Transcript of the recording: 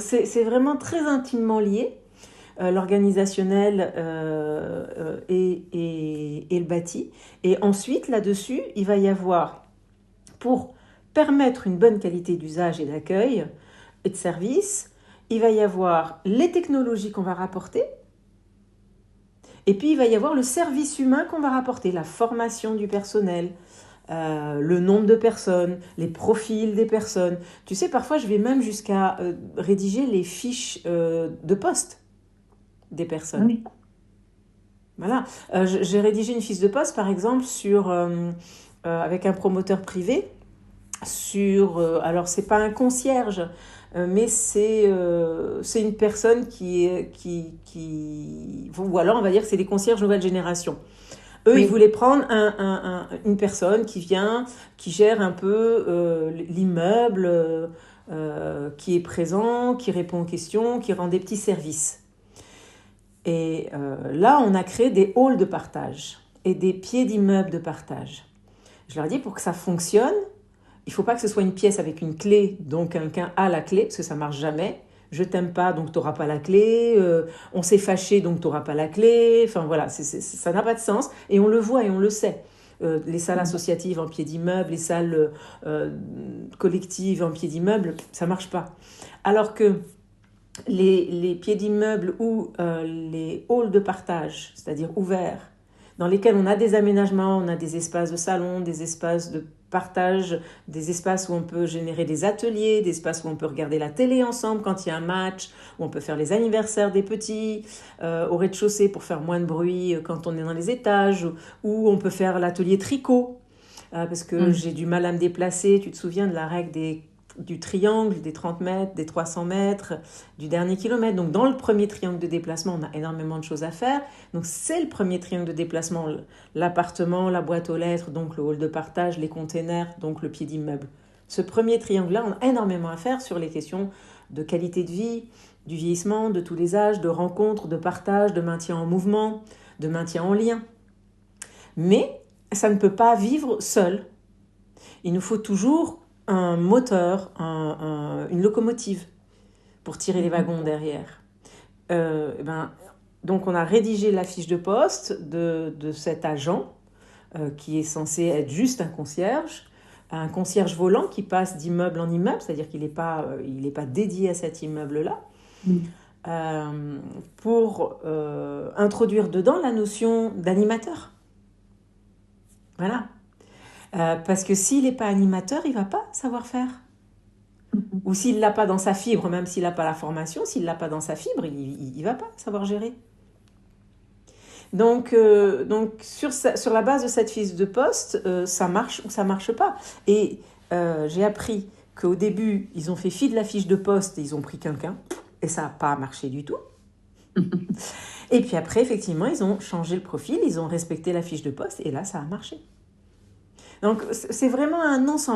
C'est vraiment très intimement lié, l'organisationnel et le bâti. Et ensuite, là-dessus, il va y avoir, pour permettre une bonne qualité d'usage et d'accueil et de service, il va y avoir les technologies qu'on va rapporter, et puis il va y avoir le service humain qu'on va rapporter, la formation du personnel, le nombre de personnes, les profils des personnes. Tu sais, parfois je vais même jusqu'à rédiger les fiches de poste des personnes. Oui. Voilà. J'ai rédigé une fiche de poste, par exemple, avec un promoteur privé, alors c'est pas un concierge, mais c'est une personne ou alors on va dire que c'est des concierges nouvelle génération. Eux, ils Oui. voulaient prendre une personne qui vient, qui gère un peu l'immeuble, qui est présent, qui répond aux questions, qui rend des petits services. Et là, on a créé des halls de partage et des pieds d'immeuble de partage. Je leur ai dit, pour que ça fonctionne, il ne faut pas que ce soit une pièce avec une clé, donc quelqu'un a la clé, parce que ça ne marche jamais. Je t'aime pas, donc tu n'auras pas la clé. On s'est fâché, donc tu n'auras pas la clé. Enfin voilà, ça n'a pas de sens. Et on le voit et on le sait. Les salles associatives en pied d'immeuble, les salles collectives en pied d'immeuble, ça ne marche pas. Alors que les pieds d'immeuble ou les halls de partage, c'est-à-dire ouverts, dans lesquels on a des aménagements, on a des espaces de salon, des espaces de partage, des espaces où on peut générer des ateliers, des espaces où on peut regarder la télé ensemble quand il y a un match, où on peut faire les anniversaires des petits, au rez-de-chaussée pour faire moins de bruit quand on est dans les étages, où on peut faire l'atelier tricot, parce que Mm. j'ai du mal à me déplacer. Tu te souviens de la règle du triangle, des 30 mètres, des 300 mètres, du dernier kilomètre. Donc dans le premier triangle de déplacement, on a énormément de choses à faire. Donc c'est le premier triangle de déplacement, l'appartement, la boîte aux lettres, donc le hall de partage, les containers, donc le pied d'immeuble. Ce premier triangle-là, on a énormément à faire sur les questions de qualité de vie, du vieillissement, de tous les âges, de rencontres, de partage, de maintien en mouvement, de maintien en lien. Mais ça ne peut pas vivre seul. Il nous faut toujours un moteur, une locomotive pour tirer les wagons derrière. Ben, donc on a rédigé la fiche de poste de cet agent qui est censé être juste un concierge volant qui passe d'immeuble en immeuble, c'est-à-dire qu'il n'est pas dédié à cet immeuble-là, Mm. pour introduire dedans la notion d'animateur. Voilà. Parce que s'il n'est pas animateur, il ne va pas savoir faire. Ou s'il ne l'a pas dans sa fibre, même s'il n'a pas la formation, s'il ne l'a pas dans sa fibre, il ne va pas savoir gérer. Donc sur la base de cette fiche de poste, ça marche ou ça ne marche pas. Et j'ai appris qu'au début, ils ont fait fi de la fiche de poste et ils ont pris quelqu'un. Et ça n'a pas marché du tout. Et puis après, effectivement, ils ont changé le profil, ils ont respecté la fiche de poste et là, ça a marché. Donc c'est vraiment un ensemble.